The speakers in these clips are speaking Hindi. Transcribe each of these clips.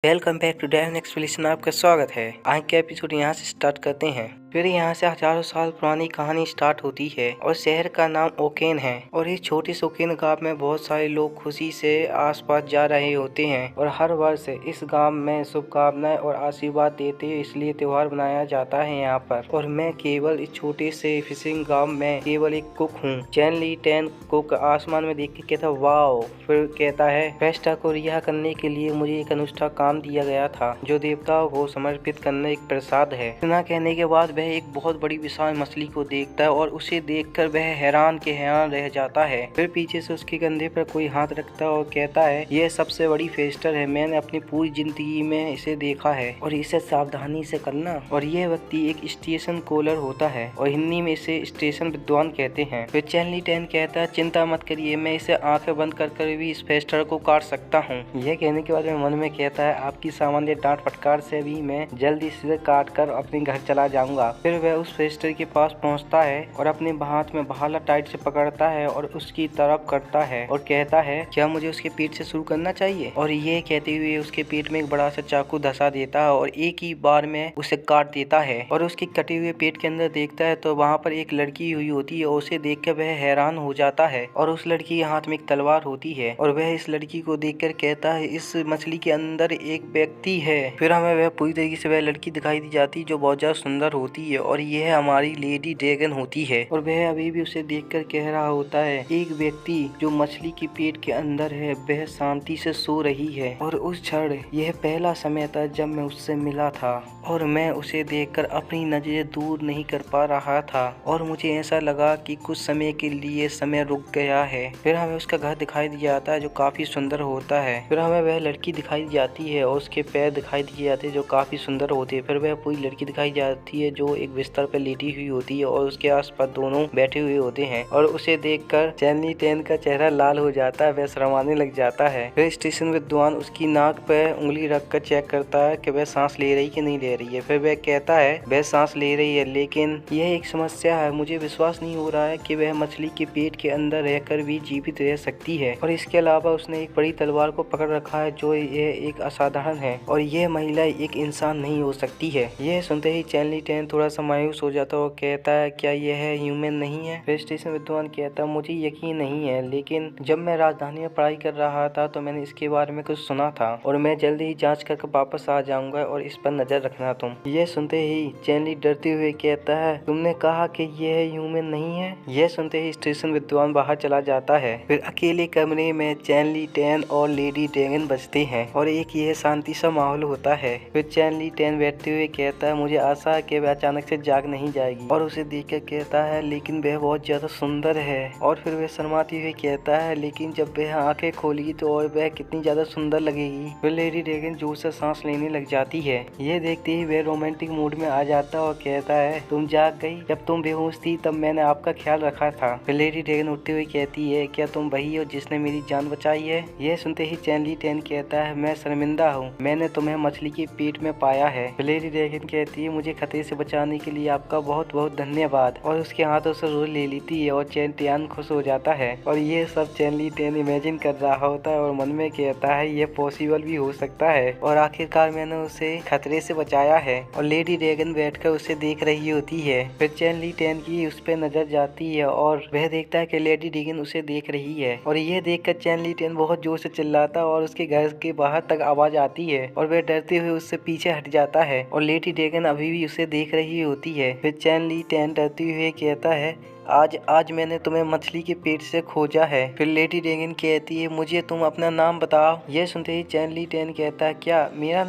Welcome back to Dan explanation. आपका स्वागत है। आज के एपिसोड यहाँ से स्टार्ट करते हैं। फिर यहाँ से हजारों साल पुरानी कहानी स्टार्ट होती है और शहर का नाम ओकेन है। और इस छोटे से ओकेन गांव में बहुत सारे लोग खुशी से आसपास जा रहे होते हैं और हर वर्ष इस गांव में शुभकामनाएं और आशीर्वाद देते हैं, इसलिए त्योहार मनाया जाता है यहाँ पर। और मैं केवल इस छोटे से फिशिंग गांव में केवल एक कुक हूँ। चैन ली टेन कुक आसमान में देख के कहता वाओ। फिर कहता है फेस्टा को रिहा करने के लिए मुझे एक अनुष्ठा काम दिया गया था जो देवताओं को समर्पित करना एक प्रसाद है। इतना कहने के बाद वह एक बहुत बड़ी विशाल मछली को देखता है और उसे देखकर वह हैरान के हैरान रह जाता है। फिर पीछे से उसके कंधे पर कोई हाथ रखता है और कहता है यह सबसे बड़ी फेस्टर है, मैंने अपनी पूरी जिंदगी में इसे देखा है और इसे सावधानी से करना। और यह व्यक्ति एक स्टेशन कोलर होता है और हिंदी में इसे स्टेशन विद्वान कहते हैं। फिर चैनली टेन कहता है चिंता मत करिए, मैं इसे आंखें बंद कर भी इस फेस्टर को काट सकता हूँ। यह कहने के बाद मैं मन में कहता है आपकी सामान्य डांट फटकार से भी मैं जल्दी इसे काट कर अपने घर चला जाऊंगा। फिर वह उस फेस्टर के पास पहुंचता है और अपने हाथ में भाला टाइट से पकड़ता है और उसकी तरफ करता है और कहता है क्या मुझे उसके पेट से शुरू करना चाहिए। और ये कहते हुए उसके पेट में एक बड़ा सा चाकू धसा देता है और एक ही बार में उसे काट देता है। और उसके कटे हुए पेट के अंदर देखता है तो वहाँ पर एक लड़की हुई होती है और उसे देख कर वह हैरान हो जाता है। और उस लड़की के हाथ में एक तलवार होती है और वह इस लड़की को देखकर कहता है इस मछली के अंदर एक व्यक्ति है। फिर हमें वह पूरी तरीके से वह लड़की दिखाई दी जाती है जो बहुत ज्यादा सुंदर होती है और यह हमारी लेडी ड्रैगन होती है। और वह अभी भी उसे देखकर कह रहा होता है एक व्यक्ति जो मछली के पेट के अंदर है वह शांति से सो रही है। और उस क्षण यह पहला समय था जब मैं उससे मिला था और मैं उसे देखकर अपनी नजरें दूर नहीं कर पा रहा था और मुझे ऐसा लगा कि कुछ समय के लिए समय रुक गया है। फिर हमें उसका घर दिखाई दिया जाता है जो काफी सुंदर होता है। फिर हमें वह लड़की दिखाई दी जाती है और उसके पैर दिखाई दिए जाते हैं जो काफी सुंदर होते हैं। फिर वह पूरी लड़की दिखाई जाती है जो एक बिस्तर पर लेटी हुई होती है और उसके आसपास दोनों बैठे हुए होते हैं। और उसे देखकर चैनली टेन का चेहरा लाल हो जाता है, वह शर्माने लग जाता है। फिर स्टेशन विद्वान उसकी नाक पर उंगली रखकर चेक करता है कि वह सांस ले रही कि नहीं ले रही है। फिर वह कहता है वह सांस ले रही है, लेकिन यह एक समस्या है, मुझे विश्वास नहीं हो रहा है कि वह मछली के पेट के अंदर रहकर भी जीवित रह सकती है। और इसके अलावा उसने एक बड़ी तलवार को पकड़ रखा है जो यह एक असाधारण है और यह महिला एक इंसान नहीं हो सकती है। यह सुनते ही चैनली टेन थोड़ा सा मायूस हो जाता है और कहता है क्या यह ह्यूमन नहीं है। फिर स्टेशन विद्वान कहता है मुझे यकीन नहीं है, लेकिन जब मैं राजधानी में पढ़ाई कर रहा था तो मैंने इसके बारे में कुछ सुना था और मैं जल्दी ही जांच करके वापस आ जाऊंगा और इस पर नजर रखना तुम। यह सुनते ही चैनली डरते हुए कहता है तुमने कहा कि यह ह्यूमन नहीं है। यह सुनते ही स्टेशन विद्वान बाहर चला जाता है। फिर अकेले कमरे में चैनली टेन और लेडी ड्रैगन बचते हैं और एक यह शांति सा माहौल होता है। फिर चैनली टेन बैठते हुए कहता है मुझे आशा है कि वह अचानक से जाग नहीं जाएगी। और उसे देखकर कहता है लेकिन वह बहुत ज्यादा सुंदर है। और फिर वह शर्माते हुए कहता है लेकिन जब वह आंखें खोलेगी तो और वह कितनी ज्यादा सुंदर लगेगी। फिर लेडी ड्रैगन जोर से सांस लेने लग जाती है। यह देखते ही वह रोमांटिक मूड में आ जाता है और कहता है तुम जाग गई, जब तुम बेहोश थी तब मैंने आपका ख्याल रखा था। फिर लेडी ड्रैगन उठते हुए कहती है क्या तुम वही हो जिसने मेरी जान बचाई है। यह सुनते ही चैनली टेन कहता है मैं शर्मिंदा हूँ, मैंने तुम्हें मछली के पेट में पाया है। लेडी ड्रैगन कहती है मुझे खतरे से बचाने के लिए आपका बहुत बहुत धन्यवाद। और उसके हाथों से रोज ले लेती है और चैन टेन खुश हो जाता है। और ये सब चैनली टेन इमेजिन कर रहा होता है और मन में कहता है ये पॉसिबल भी हो सकता है और आखिरकार मैंने उसे खतरे से बचाया है। और लेडी ड्रैगन बैठकर उसे देख रही होती है। फिर चैनली टेन की उस पर नजर जाती है और वह देखता है कि लेडी ड्रैगन उसे देख रही है। और यह देखकर चैनली टेन बहुत जोर से चिल्लाता है और उसके घर के बाहर तक आवाज आती है और वह डरते हुए उससे पीछे हट जाता है। और लेडी ड्रैगन अभी भी उसे देख रही होती है। फिर चैनली टेन डरते हुए कहता है आज मैंने तुम्हें मछली के पेट से खोजा है। फिर लेडी ड्रैगन कहती है मुझे तुम अपना नाम बताओ। यह सुनते ही चैनली टेन कहता है क्या मेरा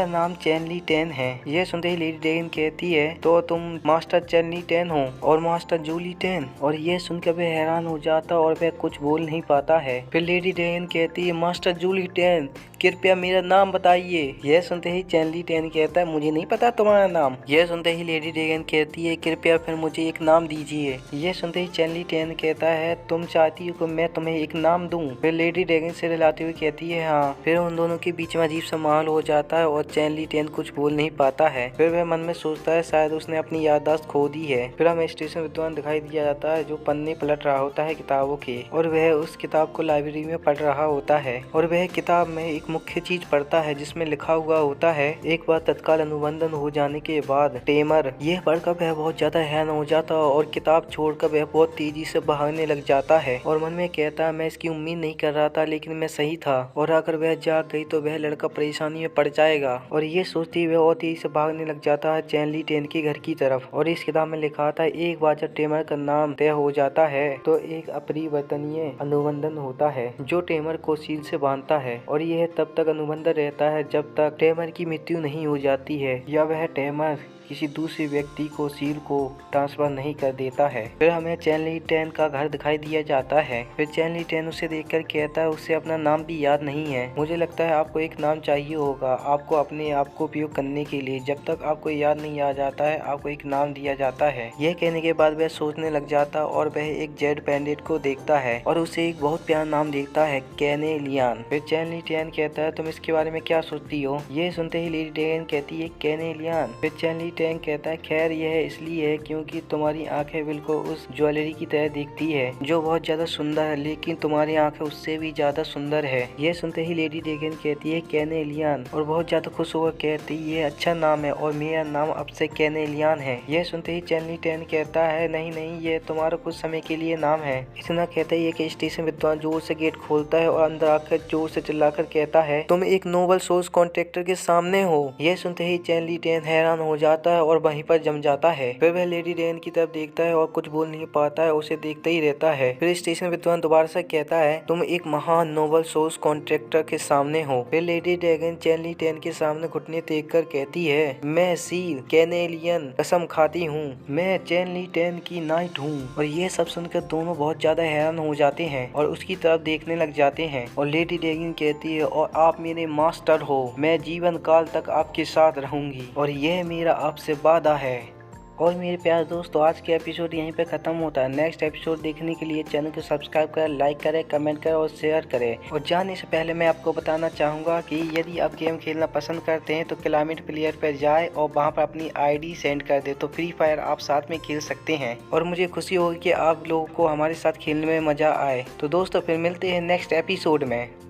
नाम चैनली टेन है। यह सुनते ही लेडी ड्रैगन कहती है तो तुम मास्टर चैनली टेन हो और मास्टर जूली टेन। और यह सुनकर वह हैरान हो जाता और वह कुछ बोल नहीं पाता है। फिर लेडी ड्रैगन कहती है मास्टर जूली टेन कृपया मेरा नाम बताइए। यह सुनते ही चैनली टेन कहता है मुझे नहीं पता तुम्हारा नाम। यह सुनते ही लेडी ड्रैगन कहती है कृपया फिर मुझे एक नाम दीजिए। ये सुनते ही चैन ली टेन कहता है तुम चाहती हो कि मैं तुम्हें एक नाम दूं? फिर लेडी ड्रैगन से रिलाते हुए कहती है हाँ। फिर उन दोनों के बीच में अजीब सा माहौल हो जाता है और चैन ली टेन कुछ बोल नहीं पाता है। फिर वह मन में सोचता है शायद उसने अपनी याददाश्त खो दी है। फिर हमें स्टेशन विद्वान दिखाई दिया जाता है जो पन्ने पलट रहा होता है किताबों के, और वह उस किताब को लाइब्रेरी में पढ़ रहा होता है। और वह किताब में एक मुख्य चीज पढ़ता है जिसमें लिखा हुआ होता है एक बार तत्काल अनुबंधन हो जाने के बाद टेमर। यह पढ़कर वह बहुत ज्यादा हैरान हो जाता है और किताब छोड़कर वह बहुत तेजी से भागने लग जाता है और मन में कहता है मैं इसकी उम्मीद नहीं कर रहा था लेकिन मैं सही था, और अगर वह जाग गई तो वह लड़का परेशानी में पड़ जाएगा। और ये सोचती वह और तेजी से भागने लग जाता है चैन ली टेन के घर की तरफ। और इस किताब में लिखा था एक बार जब टेमर का नाम तय हो जाता है तो एक अपरिवर्तनीय अनुबंधन होता है जो टेमर को सील से बांधता है, और यह तब तक अनुबंधन रहता है जब तक टेमर की मृत्यु नहीं हो जाती है या वह टेमर किसी दूसरे व्यक्ति को सील को ट्रांसफर नहीं कर देता है। फिर हमें चैन ली टेन का घर दिखाई दिया जाता है। फिर चैन ली टेन उसे देखकर कहता है उसे अपना नाम भी याद नहीं है। मुझे लगता है आपको एक नाम चाहिए होगा आपको अपने आप को उपयोग करने के लिए। जब तक आपको याद नहीं आ जाता है आपको एक नाम दिया जाता है। यह कहने के बाद वह सोचने लग जाता और वह एक जेड पैंडेट को देखता है और उसे एक बहुत प्यारा नाम देखता है कैनेलियन। फिर चैन ली टेन कहता है तुम इसके बारे में क्या सोचती हो? ये सुनते ही लेडी ड्रैगन कहती है कैनेलियन। फिर चैन ली टेन कहता है खैर यह इसलिए है क्योंकि तुम्हारी आंखें बिल्कुल उस ज्वेलरी की तरह दिखती है जो बहुत ज्यादा सुंदर है, लेकिन तुम्हारी आंखें उससे भी ज्यादा सुंदर है। यह सुनते ही लेडी ड्रैगन कहती है कैनेलियन और बहुत ज्यादा खुश होकर कहती है ये अच्छा नाम है और मेरा नाम अब से कैनेलियन है। यह सुनते ही चैन ली टेन कहता है नहीं नहीं ये तुम्हारा कुछ समय के लिए नाम है। इतना कहते ही कि स्टेशन विद्वान जोर से गेट खोलता है और अंदर आकर जोर से चिल्लाकर कहता है तुम एक नोबल सोर्स कॉन्ट्रैक्टर के सामने हो। यह सुनते ही चैन ली टेन हैरान हो जाता है और वहीं पर जम जाता है। फिर वह लेडी ड्रैगन की तरफ देखता है और कुछ बोल नहीं पाता है, उसे देखता ही रहता है। फिर स्टेशन विद्वान दोबारा से कहता है तुम एक महान नोबल सोर्स कॉन्ट्रैक्टर के सामने हो। फिर लेडी ड्रैगन चैन ली टेन के सामने घुटने टेक कर कहती है मैं सील कैनेलियन कसम खाती हूँ मैं चैन ली टेन की नाइट हूँ। और ये सब सुनकर दोनों बहुत ज्यादा हैरान हो जाते हैं और उसकी तरफ देखने लग जाते हैं। और लेडी ड्रैगन कहती है और आप मेरे मास्टर हो, मैं जीवन काल तक आपके साथ रहूंगी और यह मेरा आपसे वादा है। और मेरे प्यारे दोस्तों आज के एपिसोड यहीं पे खत्म होता है। नेक्स्ट एपिसोड देखने के लिए चैनल को सब्सक्राइब करें, लाइक करें, कमेंट करें और शेयर करें। और जाने से पहले मैं आपको बताना चाहूँगा कि यदि आप गेम खेलना पसंद करते हैं तो क्लाइमेट प्लेयर पर जाए और वहाँ पर अपनी ID सेंड कर दे तो फ्री फायर आप साथ में खेल सकते हैं और मुझे खुशी होगी कि आप लोगों को हमारे साथ खेलने में मजा आए। तो दोस्तों फिर मिलते हैं नेक्स्ट एपिसोड में।